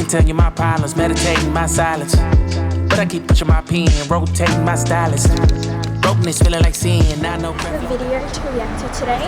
tell you my problems, meditating my silence. But I keep pushing my pen, rotating my stylus. Brokenness feeling like sin, I know. A video to react to today,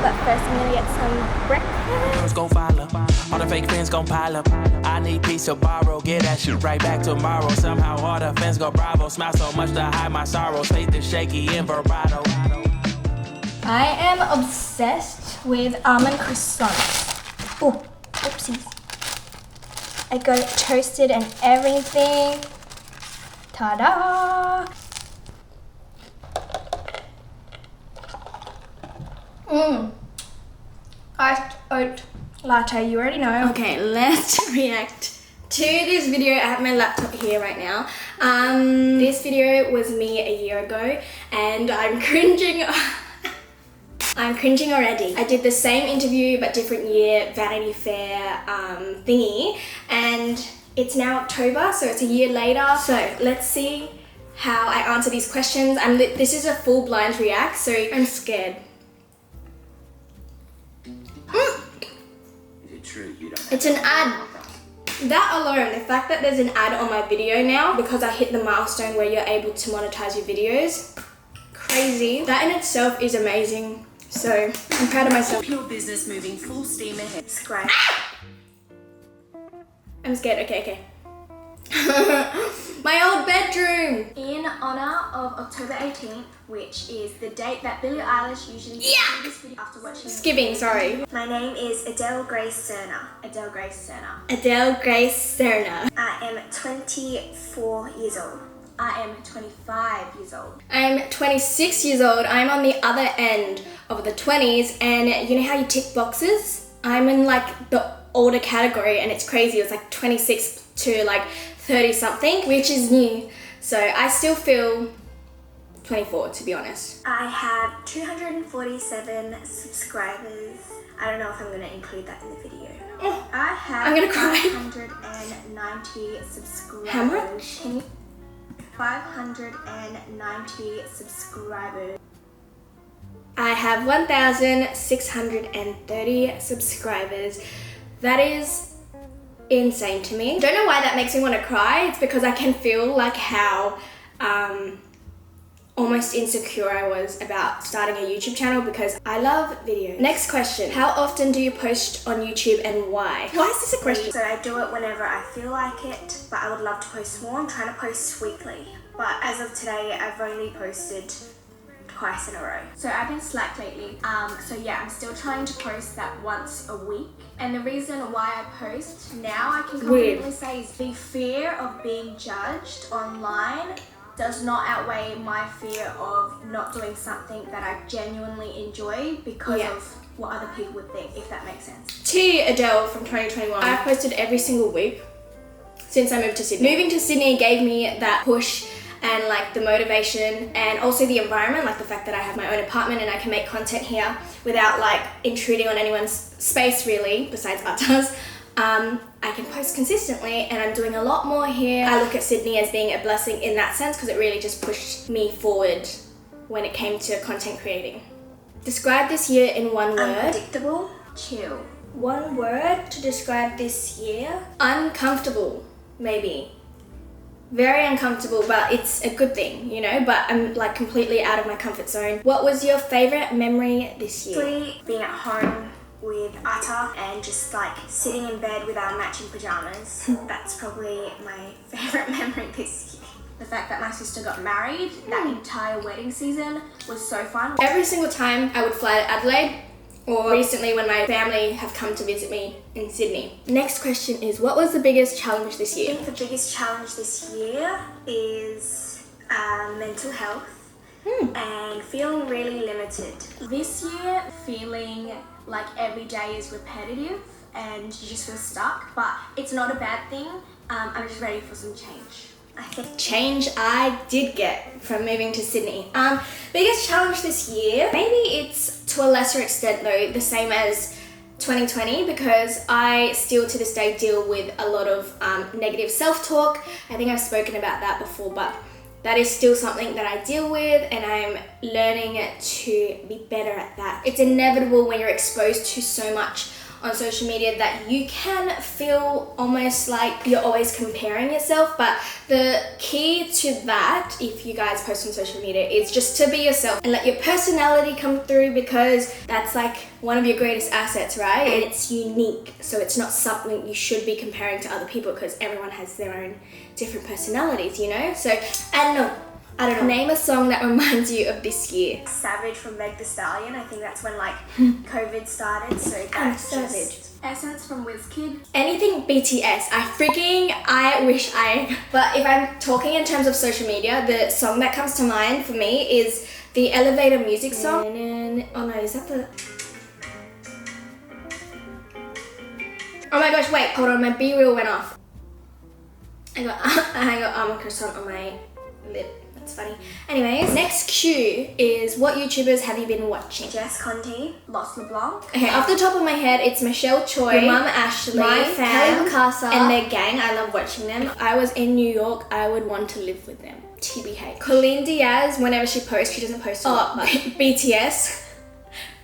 but first I'm gonna get some breakfast. Gon' follow, all the fake friends gon' pile up. I need peace to borrow, get that shit right back tomorrow. Somehow all the fans go bravo, smile so much to hide my sorrows. Faith is shaky in vibrato. I am obsessed with almond croissants. Oh, oopsies. I got it toasted and everything. Ta-da! Iced oat latte, you already know. Okay, let's react to this video. I have my laptop here right now. This video was me a year ago and I'm cringing. I'm cringing already. I did the same interview but different year, Vanity Fair thingy, and it's now October, so it's a year later. So let's see how I answer these questions. This is a full blind react, so I'm scared. It's an ad. That alone, the fact that there's an ad on my video now because I hit the milestone where you're able to monetize your videos, crazy. That in itself is amazing. So I'm proud of myself. Your business moving full steam ahead. Subscribe. I'm scared. Okay. My old bedroom. In honor of October 18th, which is the date that Billie Eilish usually does this video after watching. Skipping, sorry. My name is Adelle Grace Cerner. Adelle Grace Cerner. Adelle Grace Cerner. I am 24 years old. I am 25 years old. I'm 26 years old. I'm on the other end of the 20s, and you know how you tick boxes? I'm in like the older category, and it's crazy. It's like 26 to like 30 something, which is new. So I still feel 24, to be honest. I have 247 subscribers. I don't know if I'm going to include that in the video. I have I'm gonna cry. 590 subscribers. How much? 590 subscribers. I have 1,630 subscribers. That is insane to me. Don't know why that makes me want to cry. It's because I can feel like how almost insecure I was about starting a YouTube channel because I love videos. Next question. How often do you post on YouTube and why? Why is this a question? So I do it whenever I feel like it, but I would love to post more. I'm trying to post weekly. But as of today, I've only posted twice in a row. So I've been slack lately. So yeah, I'm still trying to post that once a week. And the reason why I post now, I can confidently say, is the fear of being judged online does not outweigh my fear of not doing something that I genuinely enjoy because of what other people would think, if that makes sense. To Adele from 2021, I've posted every single week since I moved to Sydney. Moving to Sydney gave me that push and like the motivation and also the environment, like the fact that I have my own apartment and I can make content here without like intruding on anyone's space really, besides Atta's. I can post consistently and I'm doing a lot more here. I look at Sydney as being a blessing in that sense because it really just pushed me forward when it came to content creating. Describe this year in one word. Unpredictable, chill. One word to describe this year? Uncomfortable, maybe. Very uncomfortable, but it's a good thing, you know, but I'm like completely out of my comfort zone. What was your favorite memory this year? Being at home with Atta and just like sitting in bed with our matching pajamas. That's probably my favorite memory this year. The fact that my sister got married, that entire wedding season was so fun. Every single time I would fly to Adelaide, or recently when my family have come to visit me in Sydney. Next question is, what was the biggest challenge this year? I think the biggest challenge this year is mental health and feeling really limited. This year, feeling like every day is repetitive and you just feel stuck, but it's not a bad thing. I'm just ready for some change. I think change I did get from moving to Sydney. Biggest challenge this year, maybe it's to a lesser extent though, the same as 2020 because I still to this day deal with a lot of negative self-talk. I think I've spoken about that before, but that is still something that I deal with and I'm learning to be better at that. It's inevitable when you're exposed to so much on social media that you can feel almost like you're always comparing yourself, but the key to that, if you guys post on social media, is just to be yourself and let your personality come through, because that's like one of your greatest assets, right? And it's unique, so it's not something you should be comparing to other people, because everyone has their own different personalities, you know? So I don't know. Name a song that reminds you of this year. Savage from Meg Thee Stallion. I think that's when like COVID started, so that's Savage. just Essence from WizKid. Anything BTS. I wish I... But if I'm talking in terms of social media, the song that comes to mind for me is the Elevator music song. Oh no, is that the... Oh my gosh, wait, hold on, my B-reel went off. I got almond croissant on my lip. That's funny. Anyways, next cue is what YouTubers have you been watching? Jess Conti, Lost LeBlanc. Okay, off the top of my head, it's Michelle Choi, your mum Ashley, my fam, Kelly Bukasa, and their gang. I love watching them. If I was in New York, I would want to live with them. TBH. Colleen Diaz, whenever she posts, she doesn't post a lot, but BTS.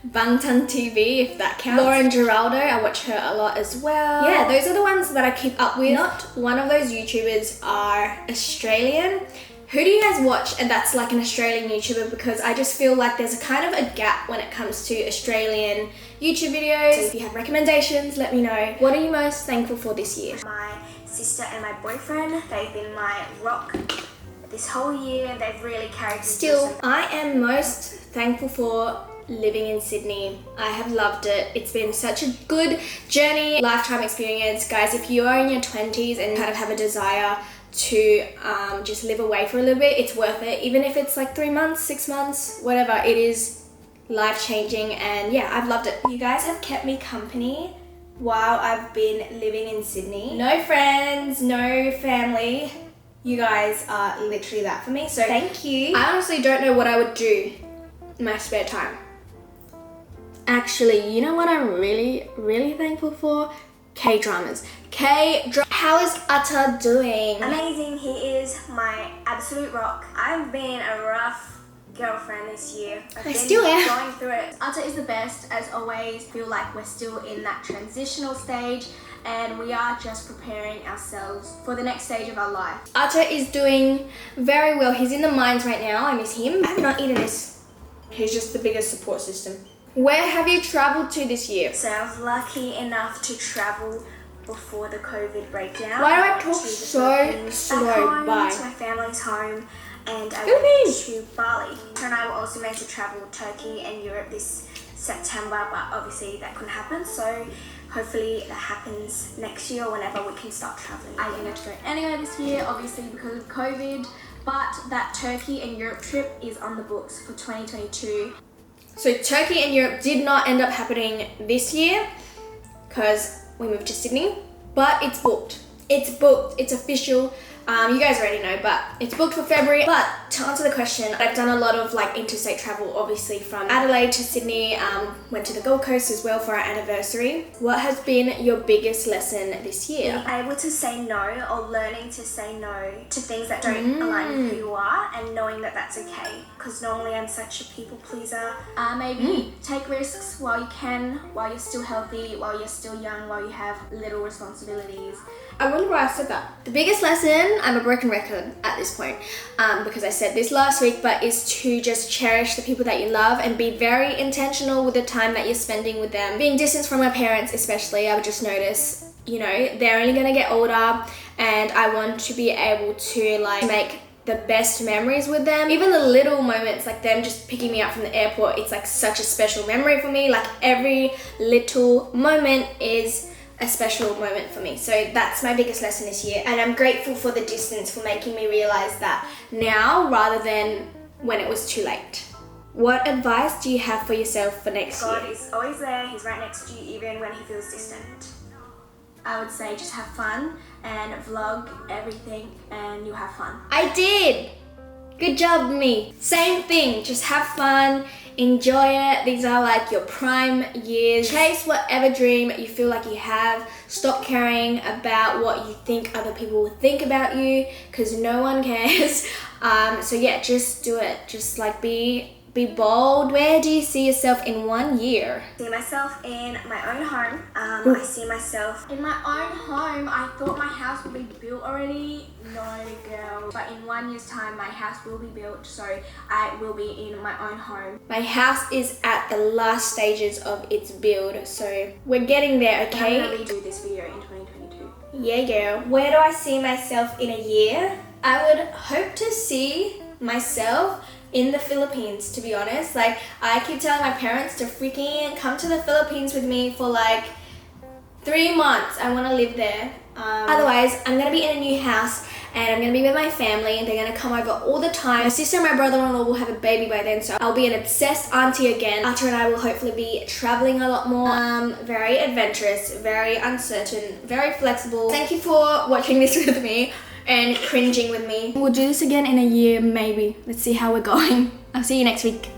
Bangtan TV, if that counts. Lauren Geraldo, I watch her a lot as well. Yeah, those are the ones that I keep up with. Not one of those YouTubers are Australian. Who do you guys watch and that's like an Australian YouTuber? Because I just feel like there's a kind of a gap when it comes to Australian YouTube videos. So if you have recommendations, let me know. What are you most thankful for this year? My sister and my boyfriend, they've been my rock this whole year. They've really carried me. Still, I am most thankful for living in Sydney. I have loved it. It's been such a good journey, lifetime experience. Guys, if you are in your 20s and kind of have a desire to just live away for a little bit, it's worth it. Even if it's like 3 months, 6 months, whatever, it is life-changing, and yeah, I've loved it. You guys have kept me company while I've been living in Sydney. No friends, no family. You guys are literally that for me, so thank you. I honestly don't know what I would do in my spare time. Actually, you know what I'm really thankful for? K-dramas. How is Atta doing? Amazing. He is my absolute rock. I've been a rough girlfriend this year. I still am. Going through it. Atta is the best as always. Feel like we're still in that transitional stage and we are just preparing ourselves for the next stage of our life. Atta is doing very well. He's in the mines right now. I miss him. I have not eaten this. He's just the biggest support system. Where have you traveled to this year? So I was lucky enough to travel before the COVID breakdown. Why do I talk so slow? Bye. To my family's home, and I went to Bali. Her and I were also meant to travel Turkey and Europe this September, but obviously that couldn't happen. So hopefully that happens next year or whenever we can start traveling. I didn't get to go anywhere this year, obviously because of COVID, but that Turkey and Europe trip is on the books for 2022. So Turkey and Europe did not end up happening this year because we moved to Sydney, but it's booked. It's booked, it's official. You guys already know, but it's booked for February. But to answer the question, I've done a lot of like interstate travel, obviously from Adelaide to Sydney, went to the Gold Coast as well for our anniversary. What has been your biggest lesson this year? Being able to say no, or learning to say no to things that don't align with who you are, and knowing that that's okay. Because normally I'm such a people pleaser. Maybe take risks while you can, while you're still healthy, while you're still young, while you have little responsibilities. I wonder why I said that. The biggest lesson, I'm a broken record at this point, because I said this last week, but is to just cherish the people that you love and be very intentional with the time that you're spending with them. Being distanced from my parents especially, I would just notice, you know, they're only gonna get older and I want to be able to like make the best memories with them. Even the little moments, like them just picking me up from the airport, it's like such a special memory for me. Like every little moment is a special moment for me. So that's my biggest lesson this year, and I'm grateful for the distance for making me realize that now rather than when it was too late. What advice do you have for yourself for next year? God is always there. He's right next to you even when he feels distant. I would say just have fun and vlog everything and you'll have fun. I did! Good job, me. Same thing, just have fun, enjoy it. These are like your prime years. Chase whatever dream you feel like you have. Stop caring about what you think other people will think about you, because no one cares. So yeah, just do it. Just like be Be bold. Where do you see yourself in 1 year? I see myself in my own home. I see myself in my own home. I thought my house would be built already. No, girl. But in 1 year's time, my house will be built, so I will be in my own home. My house is at the last stages of its build, so we're getting there, okay? I'm gonna redo this video in 2022. Yeah, girl. Where do I see myself in a year? I would hope to see myself in the Philippines, to be honest. Like, I keep telling my parents to freaking come to the Philippines with me for like 3 months. I want to live there. Otherwise, I'm gonna be in a new house and I'm gonna be with my family and they're gonna come over all the time. My sister and my brother-in-law will have a baby by then, so I'll be an obsessed auntie again. Arthur and I will hopefully be traveling a lot more. Very adventurous, very uncertain, very flexible. Thank you for watching this with me and cringing with me. We'll do this again in a year, maybe. Let's see how we're going. I'll see you next week.